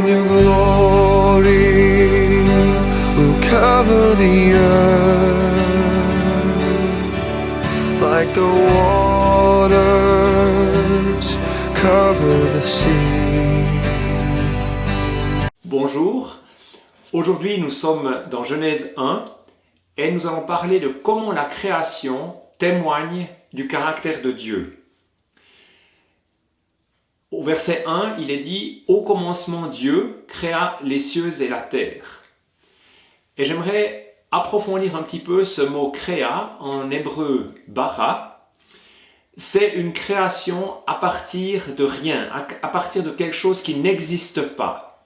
and your glory will cover the earth like the waters cover the sea. Bonjour, aujourd'hui nous sommes dans Genèse 1 et nous allons parler de comment la création témoigne du caractère de Dieu. Au verset 1, il est dit « Au commencement, Dieu créa les cieux et la terre ». Et j'aimerais approfondir un petit peu ce mot « créa » en hébreu « bara ». C'est une création à partir de rien, à partir de quelque chose qui n'existe pas.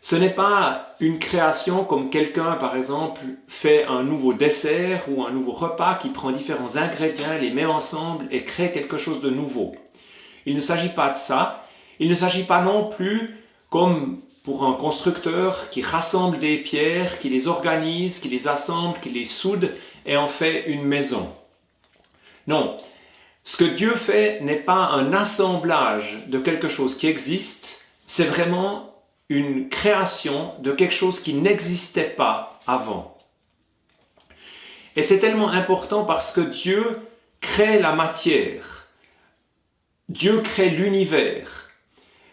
Ce n'est pas une création comme quelqu'un, par exemple, fait un nouveau dessert ou un nouveau repas qui prend différents ingrédients, les met ensemble et crée quelque chose de nouveau. Il ne s'agit pas de ça. Il ne s'agit pas non plus comme pour un constructeur qui rassemble des pierres, qui les organise, qui les assemble, qui les soude et en fait une maison. Non, ce que Dieu fait n'est pas un assemblage de quelque chose qui existe, c'est vraiment une création de quelque chose qui n'existait pas avant. Et c'est tellement important parce que Dieu crée la matière. Dieu crée l'univers.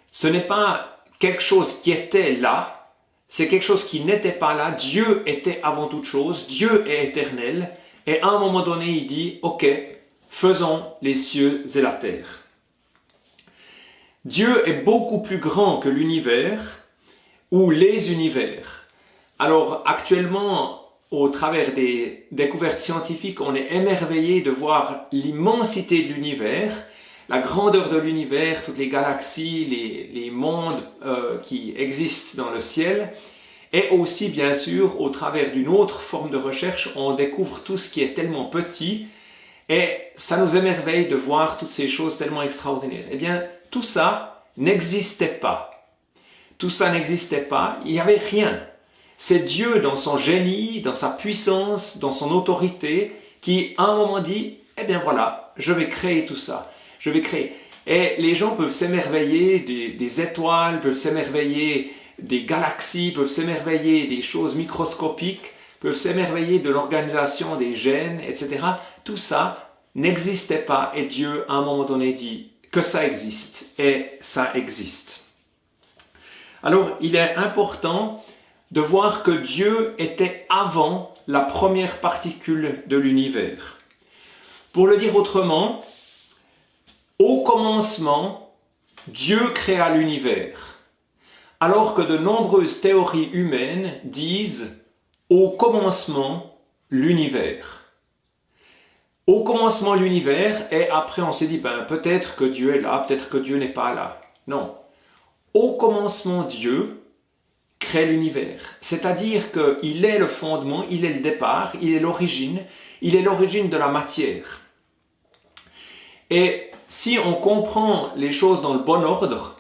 Ce n'est pas quelque chose qui était là, c'est quelque chose qui n'était pas là. Dieu était avant toute chose, Dieu est éternel, et à un moment donné, il dit « Ok, faisons les cieux et la terre ». Dieu est beaucoup plus grand que l'univers ou les univers. Alors actuellement, au travers des découvertes scientifiques, on est émerveillé de voir l'immensité de l'univers, la grandeur de l'univers, toutes les galaxies, les mondes qui existent dans le ciel. Et aussi, bien sûr, au travers d'une autre forme de recherche, on découvre tout ce qui est tellement petit. Et ça nous émerveille de voir toutes ces choses tellement extraordinaires. Eh bien, tout ça n'existait pas. Tout ça n'existait pas, il n'y avait rien. C'est Dieu dans son génie, dans sa puissance, dans son autorité, qui à un moment dit, eh bien voilà, je vais créer tout ça. Je vais créer. Et les gens peuvent s'émerveiller des étoiles, peuvent s'émerveiller des galaxies, peuvent s'émerveiller des choses microscopiques, peuvent s'émerveiller de l'organisation des gènes, etc. Tout ça n'existait pas et Dieu, à un moment donné, dit que ça existe et ça existe. Alors, il est important de voir que Dieu était avant la première particule de l'univers. Pour le dire autrement, au commencement, Dieu créa l'univers, alors que de nombreuses théories humaines disent « au commencement, l'univers ». Au commencement, l'univers, et après on se dit « peut-être que Dieu est là, peut-être que Dieu n'est pas là ». Non. Au commencement, Dieu crée l'univers, c'est-à-dire qu'il est le fondement, il est le départ, il est l'origine de la matière. Et si on comprend les choses dans le bon ordre,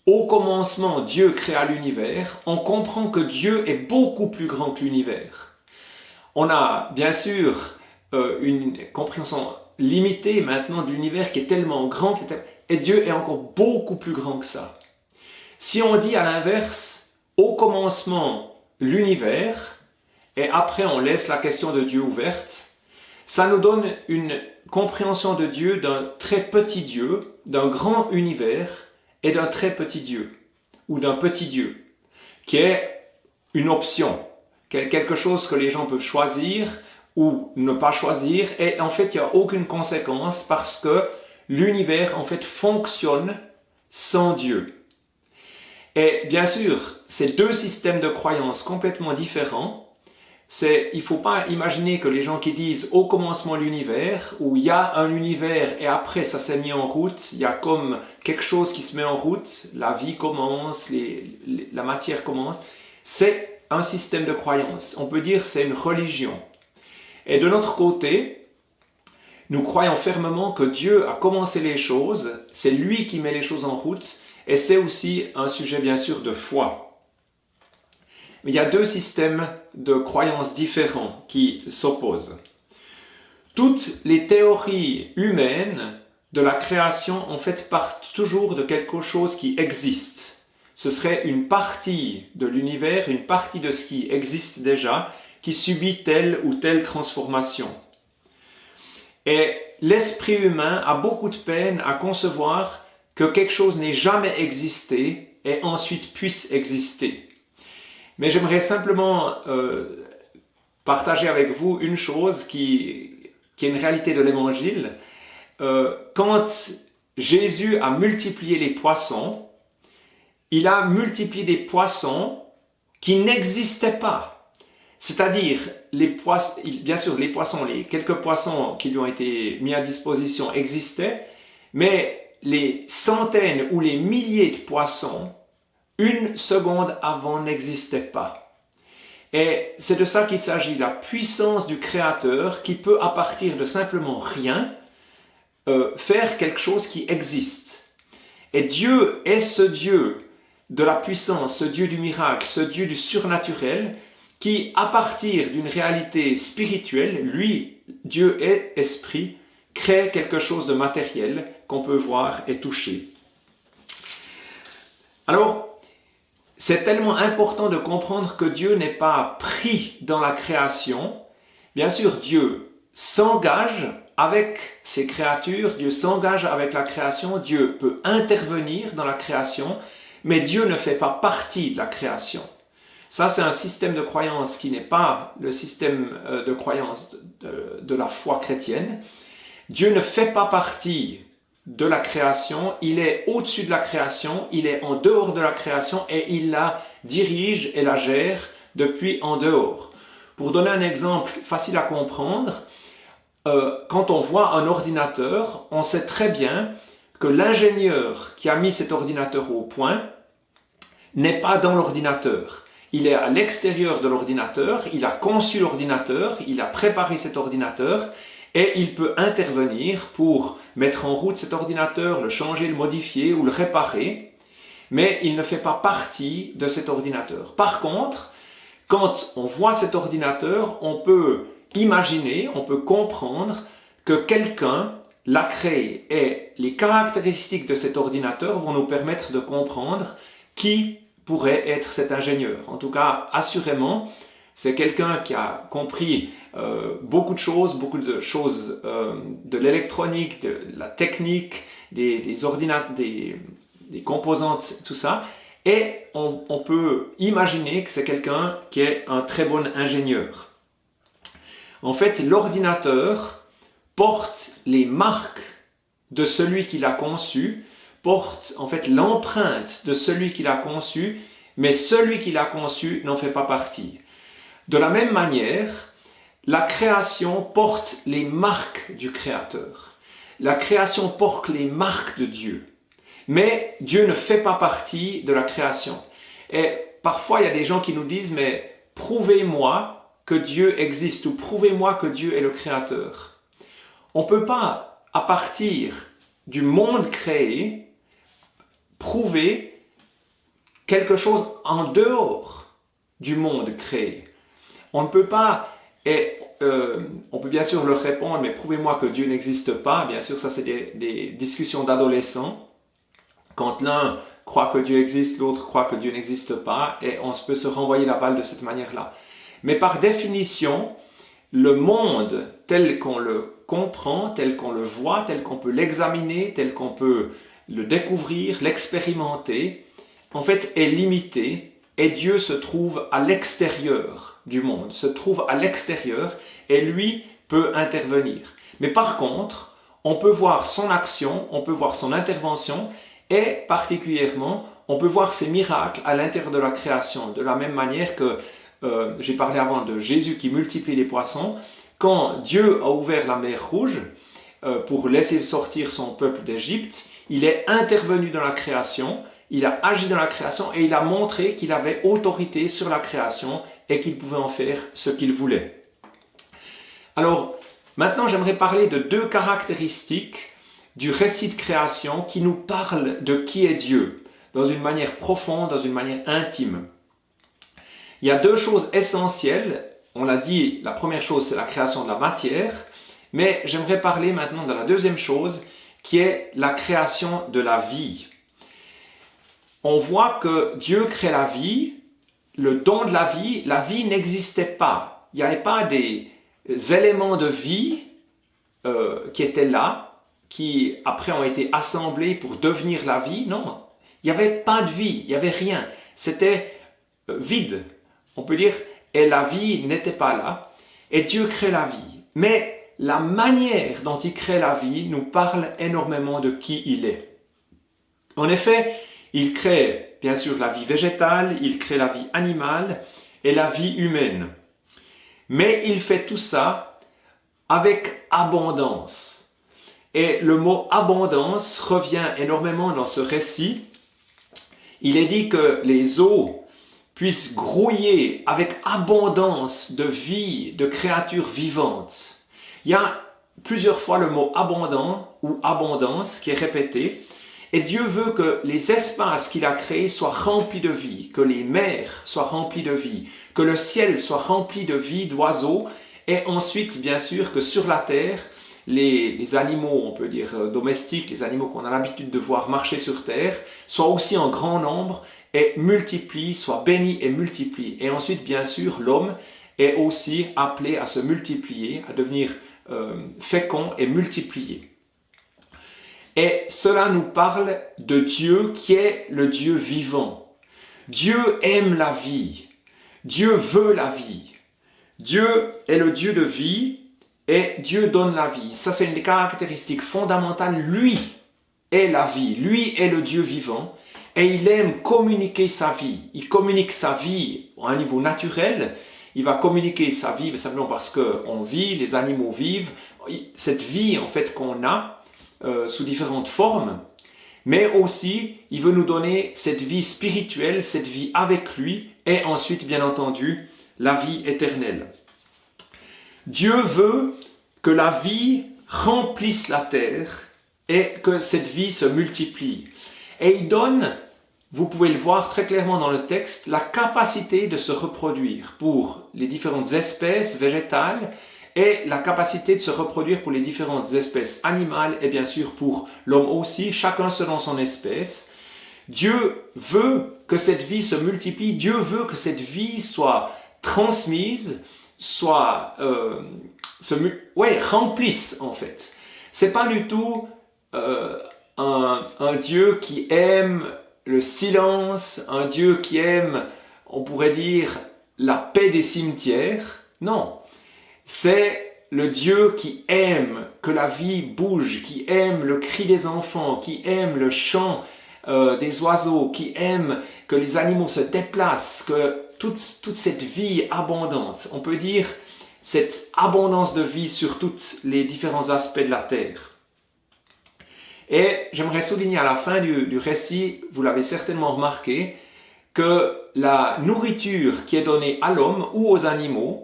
au commencement, Dieu créa l'univers, on comprend que Dieu est beaucoup plus grand que l'univers. On a bien sûr une compréhension limitée maintenant de l'univers qui est tellement grand, et Dieu est encore beaucoup plus grand que ça. Si on dit à l'inverse, au commencement, l'univers, et après on laisse la question de Dieu ouverte, ça nous donne une compréhension de Dieu d'un très petit Dieu, d'un grand univers et d'un très petit Dieu, ou d'un petit Dieu, qui est une option, quelque chose que les gens peuvent choisir ou ne pas choisir, et en fait il n'y a aucune conséquence parce que l'univers en fait fonctionne sans Dieu. Et bien sûr, ces deux systèmes de croyances complètement différents, il ne faut pas imaginer que les gens qui disent au commencement l'univers, où il y a un univers et après ça s'est mis en route, il y a comme quelque chose qui se met en route, la vie commence, la matière commence, c'est un système de croyances. On peut dire que c'est une religion. Et de notre côté, nous croyons fermement que Dieu a commencé les choses, c'est lui qui met les choses en route, et c'est aussi un sujet bien sûr de foi. Mais il y a deux systèmes de croyances différents qui s'opposent. Toutes les théories humaines de la création en fait partent toujours de quelque chose qui existe. ce serait une partie de l'univers, une partie de ce qui existe déjà, qui subit telle ou telle transformation. Et l'esprit humain a beaucoup de peine à concevoir que quelque chose n'ait jamais existé et ensuite puisse exister. Mais j'aimerais simplement partager avec vous une chose qui est une réalité de l'Évangile. Quand Jésus a multiplié les poissons, il a multiplié des poissons qui n'existaient pas. C'est-à-dire, bien sûr, les poissons, les quelques poissons qui lui ont été mis à disposition existaient, mais les centaines ou les milliers de poissons, une seconde avant, n'existaient pas. Et c'est de ça qu'il s'agit, la puissance du Créateur qui peut, à partir de simplement rien, faire quelque chose qui existe. Et Dieu est ce Dieu de la puissance, ce Dieu du miracle, ce Dieu du surnaturel, qui, à partir d'une réalité spirituelle, lui, Dieu est esprit, crée quelque chose de matériel qu'on peut voir et toucher. Alors, c'est tellement important de comprendre que Dieu n'est pas pris dans la création. Bien sûr, Dieu s'engage avec ses créatures, Dieu s'engage avec la création, Dieu peut intervenir dans la création, mais Dieu ne fait pas partie de la création. Ça, c'est un système de croyance qui n'est pas le système de croyance de la foi chrétienne. Dieu ne fait pas partie de la création, il est au-dessus de la création, il est en dehors de la création et il la dirige et la gère depuis en dehors. Pour donner un exemple facile à comprendre, quand on voit un ordinateur, on sait très bien que l'ingénieur qui a mis cet ordinateur au point n'est pas dans l'ordinateur. Il est à l'extérieur de l'ordinateur, il a conçu l'ordinateur, il a préparé cet ordinateur et il peut intervenir pour mettre en route cet ordinateur, le changer, le modifier ou le réparer, mais il ne fait pas partie de cet ordinateur. Par contre, quand on voit cet ordinateur, on peut imaginer, on peut comprendre que quelqu'un l'a créé et les caractéristiques de cet ordinateur vont nous permettre de comprendre qui pourrait être cet ingénieur. En tout cas, assurément, c'est quelqu'un qui a compris beaucoup de choses de l'électronique, de la technique, des ordinateurs, des composantes, tout ça. Et on peut imaginer que c'est quelqu'un qui est un très bon ingénieur. En fait, l'ordinateur porte les marques de celui qui l'a conçu, porte en fait l'empreinte de celui qui l'a conçu, mais celui qui l'a conçu n'en fait pas partie. De la même manière, la création porte les marques du Créateur. La création porte les marques de Dieu. Mais Dieu ne fait pas partie de la création. Et parfois, il y a des gens qui nous disent, mais prouvez-moi que Dieu existe ou prouvez-moi que Dieu est le Créateur. On ne peut pas, à partir du monde créé, prouver quelque chose en dehors du monde créé. On ne peut pas, et on peut bien sûr leur répondre, mais prouvez-moi que Dieu n'existe pas. Bien sûr, ça c'est des discussions d'adolescents. Quand l'un croit que Dieu existe, l'autre croit que Dieu n'existe pas, et on peut se renvoyer la balle de cette manière-là. Mais par définition, le monde tel qu'on le comprend, tel qu'on le voit, tel qu'on peut l'examiner, tel qu'on peut le découvrir, l'expérimenter, en fait est limité, et Dieu se trouve à l'extérieur du monde, se trouve à l'extérieur, et lui peut intervenir. Mais par contre, on peut voir son action, on peut voir son intervention, et particulièrement, on peut voir ses miracles à l'intérieur de la création, de la même manière que j'ai parlé avant de Jésus qui multiplie les poissons. Quand Dieu a ouvert la mer Rouge pour laisser sortir son peuple d'Égypte, il est intervenu dans la création, il a agi dans la création et il a montré qu'il avait autorité sur la création et qu'il pouvait en faire ce qu'il voulait. Alors, maintenant j'aimerais parler de deux caractéristiques du récit de création qui nous parle de qui est Dieu, dans une manière profonde, dans une manière intime. Il y a deux choses essentielles. On l'a dit, la première chose, c'est la création de la matière, mais j'aimerais parler maintenant de la deuxième chose, qui est la création de la vie. on voit que Dieu crée la vie, le don de la vie n'existait pas. Il n'y avait pas des éléments de vie qui étaient là, qui après ont été assemblés pour devenir la vie. Non, il n'y avait pas de vie, il n'y avait rien. C'était vide, on peut dire, et la vie n'était pas là. Et Dieu crée la vie. Mais la manière dont il crée la vie nous parle énormément de qui il est. En effet, il crée bien sûr la vie végétale, il crée la vie animale et la vie humaine. Mais il fait tout ça avec abondance. Et le mot abondance revient énormément dans ce récit. Il est dit que les eaux puissent grouiller avec abondance de vie, de créatures vivantes. Il y a plusieurs fois le mot abondant ou abondance qui est répété. Et Dieu veut que les espaces qu'il a créés soient remplis de vie, que les mers soient remplies de vie, que le ciel soit rempli de vie, d'oiseaux, et ensuite, bien sûr, que sur la terre, les animaux, on peut dire domestiques, les animaux qu'on a l'habitude de voir marcher sur terre, soient aussi en grand nombre et multiplient, soient bénis et multiplient. Et ensuite, bien sûr, l'homme est aussi appelé à se multiplier, à devenir fécond et multiplié. Et cela nous parle de Dieu qui est le Dieu vivant. Dieu aime la vie. Dieu veut la vie. Dieu est le Dieu de vie et Dieu donne la vie. Ça, c'est une des caractéristiques fondamentales. Lui est la vie. Lui est le Dieu vivant et il aime communiquer sa vie. Il communique sa vie à un niveau naturel. Il va communiquer sa vie simplement parce qu'on vit, les animaux vivent. Cette vie, en fait, qu'on a, sous différentes formes, mais aussi il veut nous donner cette vie spirituelle, cette vie avec lui et ensuite bien entendu la vie éternelle. Dieu veut que la vie remplisse la terre et que cette vie se multiplie. Et il donne, vous pouvez le voir très clairement dans le texte, la capacité de se reproduire pour les différentes espèces végétales et la capacité de se reproduire pour les différentes espèces animales et bien sûr pour l'homme aussi, chacun selon son espèce. Dieu veut que cette vie se multiplie, Dieu veut que cette vie soit transmise, soit remplisse en fait. C'est pas du tout un Dieu qui aime le silence, un Dieu qui aime, on pourrait dire, la paix des cimetières. Non. C'est le Dieu qui aime que la vie bouge, qui aime le cri des enfants, qui aime le chant des oiseaux, qui aime que les animaux se déplacent, que toute cette vie abondante, on peut dire cette abondance de vie sur tous les différents aspects de la terre. Et j'aimerais souligner à la fin du récit, vous l'avez certainement remarqué, que la nourriture qui est donnée à l'homme ou aux animaux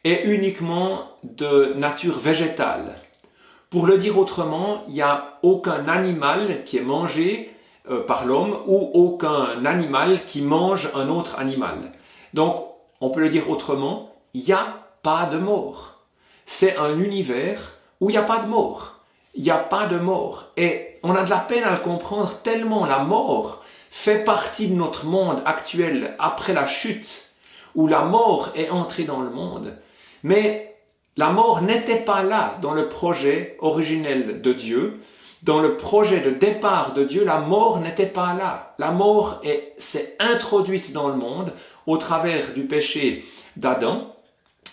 est uniquement de nature végétale. Pour le dire autrement, il n'y a aucun animal qui est mangé par l'homme ou aucun animal qui mange un autre animal. Donc, on peut le dire autrement, il n'y a pas de mort. C'est un univers où il n'y a pas de mort. Il n'y a pas de mort. Et on a de la peine à le comprendre tellement la mort fait partie de notre monde actuel après la chute, où la mort est entrée dans le monde. Mais la mort n'était pas là dans le projet originel de Dieu. Dans le projet de départ de Dieu, la mort n'était pas là. La mort s'est introduite dans le monde au travers du péché d'Adam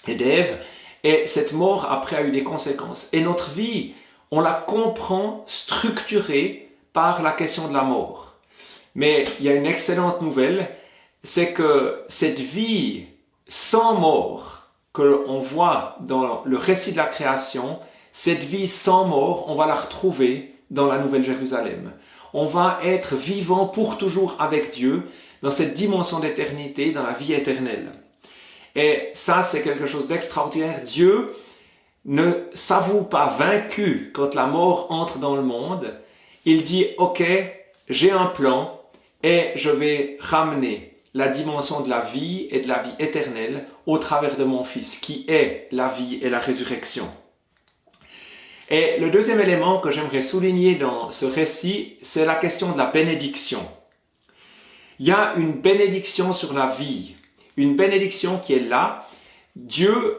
et d'Ève. Et cette mort, après, a eu des conséquences. Et notre vie, on la comprend structurée par la question de la mort. Mais il y a une excellente nouvelle, c'est que cette vie sans mort, que l'on voit dans le récit de la création, cette vie sans mort, on va la retrouver dans la Nouvelle Jérusalem. On va être vivant pour toujours avec Dieu dans cette dimension d'éternité, dans la vie éternelle. Et ça, c'est quelque chose d'extraordinaire. Dieu ne s'avoue pas vaincu quand la mort entre dans le monde. Il dit, ok, j'ai un plan et je vais ramener la dimension de la vie et de la vie éternelle au travers de mon Fils, qui est la vie et la résurrection. Et le deuxième élément que j'aimerais souligner dans ce récit, c'est la question de la bénédiction. il y a une bénédiction sur la vie, une bénédiction qui est là. Dieu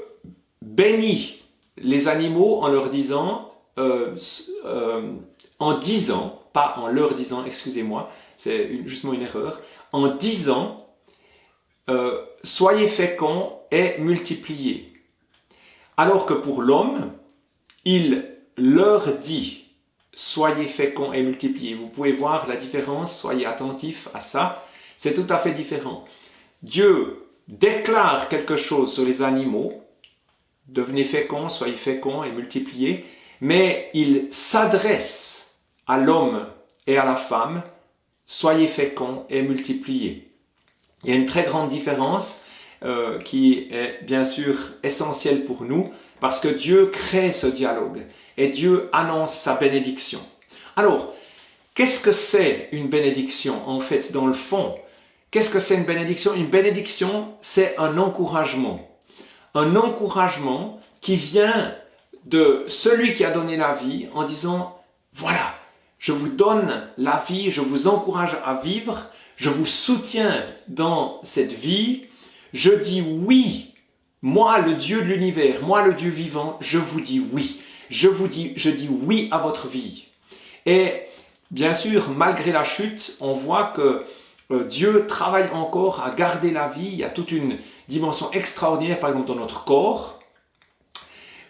bénit les animaux en leur disant, en disant, pas en leur disant, excusez-moi, c'est justement une erreur, en disant, soyez féconds et multipliez. Alors que pour l'homme, il leur dit, soyez féconds et multipliez. Vous pouvez voir la différence, soyez attentifs à ça, c'est tout à fait différent. Dieu déclare quelque chose sur les animaux, devenez féconds, soyez féconds et multipliez, mais il s'adresse à l'homme et à la femme, soyez féconds et multipliez. Il y a une très grande différence qui est bien sûr essentielle pour nous, parce que Dieu crée ce dialogue et Dieu annonce sa bénédiction. Alors, qu'est-ce que c'est une bénédiction en fait dans le fond? Qu'est-ce que c'est une bénédiction? Une bénédiction, c'est un encouragement. Un encouragement qui vient de celui qui a donné la vie en disant, voilà, je vous donne la vie, je vous encourage à vivre, je vous soutiens dans cette vie, je dis oui, moi le Dieu de l'univers, moi le Dieu vivant, je vous dis oui, je dis oui à votre vie. Et bien sûr, malgré la chute, on voit que Dieu travaille encore à garder la vie. Il y a toute une dimension extraordinaire, par exemple, dans notre corps.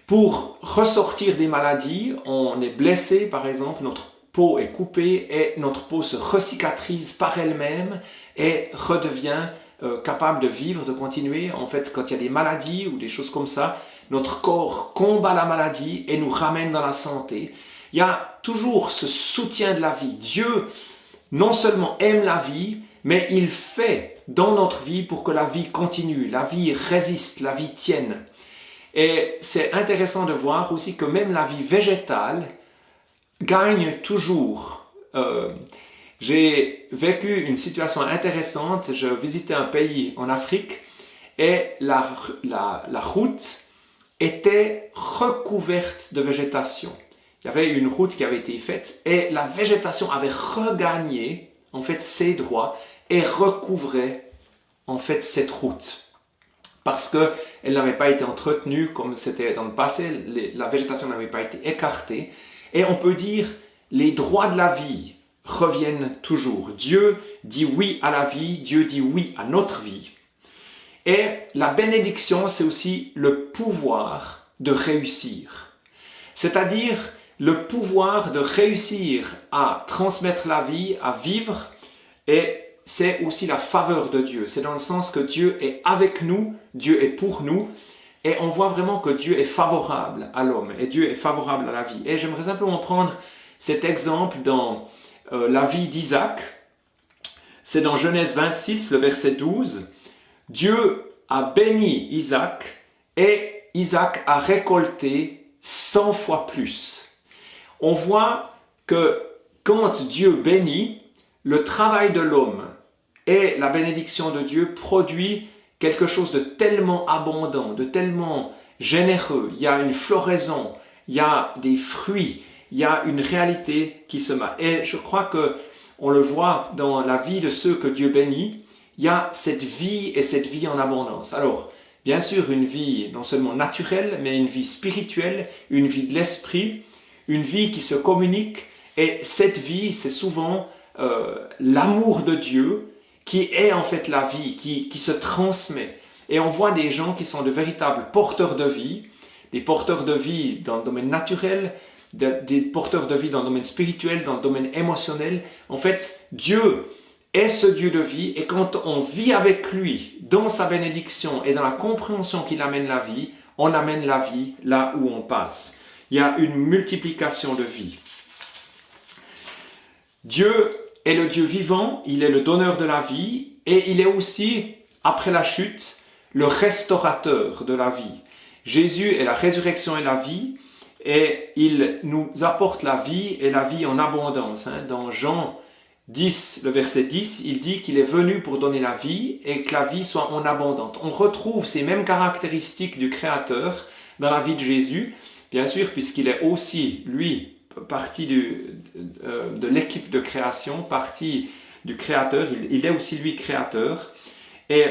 Pour ressortir des maladies, on est blessé, par exemple, notre peau est coupée et notre peau se recicatrise par elle-même et redevient capable de vivre, de continuer. En fait, quand il y a des maladies ou des choses comme ça, notre corps combat la maladie et nous ramène dans la santé. Il y a toujours ce soutien de la vie. Dieu non seulement aime la vie, mais il fait dans notre vie pour que la vie continue, la vie résiste, la vie tienne. Et c'est intéressant de voir aussi que même la vie végétale gagne toujours. J'ai vécu une situation intéressante, je visitais un pays en Afrique et la route était recouverte de végétation. Il y avait une route qui avait été faite et la végétation avait regagné en fait ses droits et recouvrait en fait cette route parce qu'elle n'avait pas été entretenue comme c'était dans le passé, la végétation n'avait pas été écartée et on peut dire les droits de la vie reviennent toujours. Dieu dit oui à la vie, Dieu dit oui à notre vie et la bénédiction c'est aussi le pouvoir de réussir, c'est-à-dire le pouvoir de réussir à transmettre la vie, à vivre, et c'est aussi la faveur de Dieu. C'est dans le sens que Dieu est avec nous, Dieu est pour nous, et on voit vraiment que Dieu est favorable à l'homme, et Dieu est favorable à la vie. Et j'aimerais simplement prendre cet exemple dans la vie d'Isaac. C'est dans Genèse 26, le verset 12. Dieu a béni Isaac, et Isaac a récolté 100 fois plus. On voit que quand Dieu bénit, le travail de l'homme et la bénédiction de Dieu produit quelque chose de tellement abondant, de tellement généreux. Il y a une floraison, il y a des fruits, il y a une réalité qui se met. Et je crois qu'on le voit dans la vie de ceux que Dieu bénit, il y a cette vie et cette vie en abondance. Alors, bien sûr, une vie non seulement naturelle, mais une vie spirituelle, une vie de l'esprit, une vie qui se communique, et cette vie, c'est souvent l'amour de Dieu qui est en fait la vie, qui se transmet. Et on voit des gens qui sont de véritables porteurs de vie, des porteurs de vie dans le domaine naturel, des porteurs de vie dans le domaine spirituel, dans le domaine émotionnel. En fait, Dieu est ce Dieu de vie, et quand on vit avec lui dans sa bénédiction et dans la compréhension qu'il amène la vie, on amène la vie là où on passe. Il y a une multiplication de vie. Dieu est le Dieu vivant, il est le donneur de la vie et il est aussi, après la chute, le restaurateur de la vie. Jésus est la résurrection et la vie et il nous apporte la vie et la vie en abondance. Dans Jean 10, le verset 10, il dit qu'il est venu pour donner la vie et que la vie soit en abondante. On retrouve ces mêmes caractéristiques du Créateur dans la vie de Jésus. Bien sûr, puisqu'il est aussi, lui, partie de l'équipe de création, partie du Créateur, il est aussi lui créateur. Et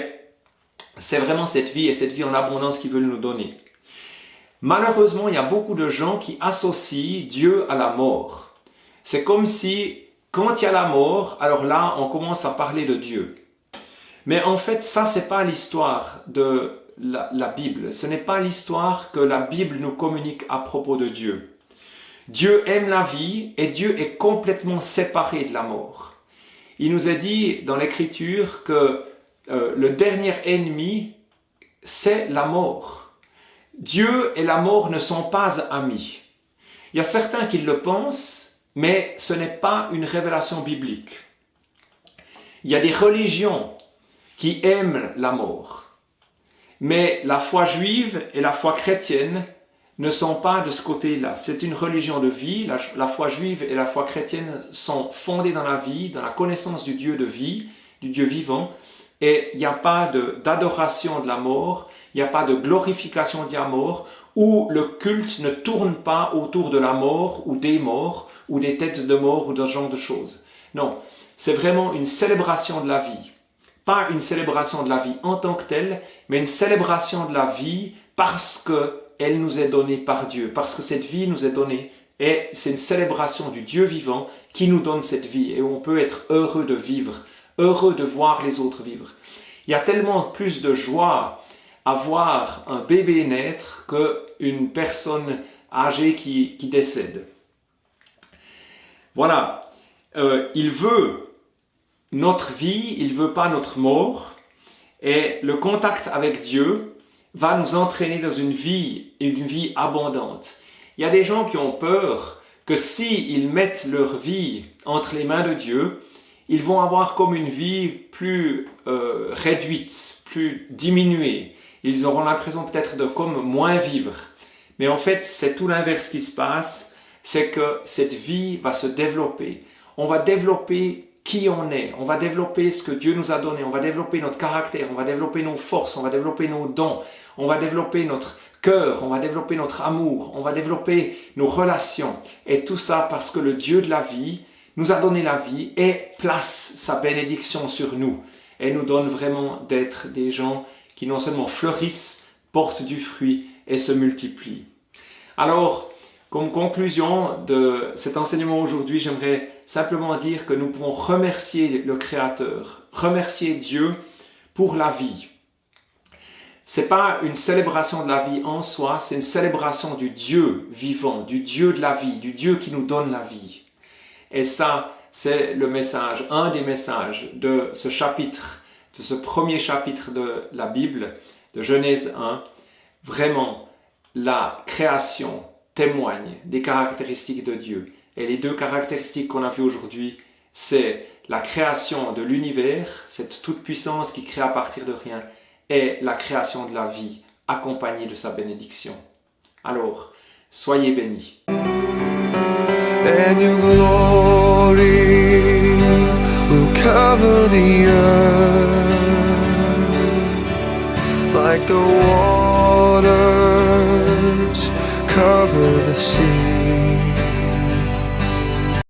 c'est vraiment cette vie et cette vie en abondance qu'il veut nous donner. Malheureusement, il y a beaucoup de gens qui associent Dieu à la mort. C'est comme si, quand il y a la mort, alors là, on commence à parler de Dieu. Mais en fait, ça, c'est pas l'histoire de la Bible. Ce n'est pas l'histoire que la Bible nous communique à propos de Dieu. Dieu aime la vie et Dieu est complètement séparé de la mort. Il nous est dit dans l'Écriture que le dernier ennemi, c'est la mort. Dieu et la mort ne sont pas amis. Il y a certains qui le pensent, mais ce n'est pas une révélation biblique. Il y a des religions qui aiment la mort. Mais la foi juive et la foi chrétienne ne sont pas de ce côté-là. C'est une religion de vie. La foi juive et la foi chrétienne sont fondées dans la vie, dans la connaissance du Dieu de vie, du Dieu vivant. Et il n'y a pas d'adoration de la mort, il n'y a pas de glorification de la mort, où le culte ne tourne pas autour de la mort ou des morts, ou des têtes de mort ou de ce genre de choses. Non, c'est vraiment une célébration de la vie. Pas une célébration de la vie en tant que telle, mais une célébration de la vie parce qu'elle nous est donnée par Dieu, parce que cette vie nous est donnée. Et c'est une célébration du Dieu vivant qui nous donne cette vie. Et on peut être heureux de vivre, heureux de voir les autres vivre. Il y a tellement plus de joie à voir un bébé naître qu'une personne âgée qui décède. Voilà, il veut notre vie, il ne veut pas notre mort, et le contact avec Dieu va nous entraîner dans une vie abondante. Il y a des gens qui ont peur que s'ils mettent leur vie entre les mains de Dieu, ils vont avoir comme une vie plus réduite, plus diminuée. Ils auront l'impression peut-être de comme moins vivre. Mais en fait, c'est tout l'inverse qui se passe, c'est que cette vie va se développer. On va développer qui on est, on va développer ce que Dieu nous a donné, on va développer notre caractère, on va développer nos forces, on va développer nos dons, on va développer notre cœur, on va développer notre amour, on va développer nos relations. Et tout ça parce que le Dieu de la vie nous a donné la vie et place sa bénédiction sur nous. Et nous donne vraiment d'être des gens qui non seulement fleurissent, portent du fruit et se multiplient. Alors, comme conclusion de cet enseignement aujourd'hui, j'aimerais simplement dire que nous pouvons remercier le Créateur, remercier Dieu pour la vie. C'est pas une célébration de la vie en soi, c'est une célébration du Dieu vivant, du Dieu de la vie, du Dieu qui nous donne la vie. Et ça, c'est le message, un des messages de ce chapitre, de ce premier chapitre de la Bible, de Genèse 1. Vraiment, la création témoigne des caractéristiques de Dieu. Et les deux caractéristiques qu'on a vues aujourd'hui, c'est la création de l'univers, cette toute-puissance qui crée à partir de rien, et la création de la vie, accompagnée de sa bénédiction. Alors, soyez bénis. And your glory will cover the earth like the water.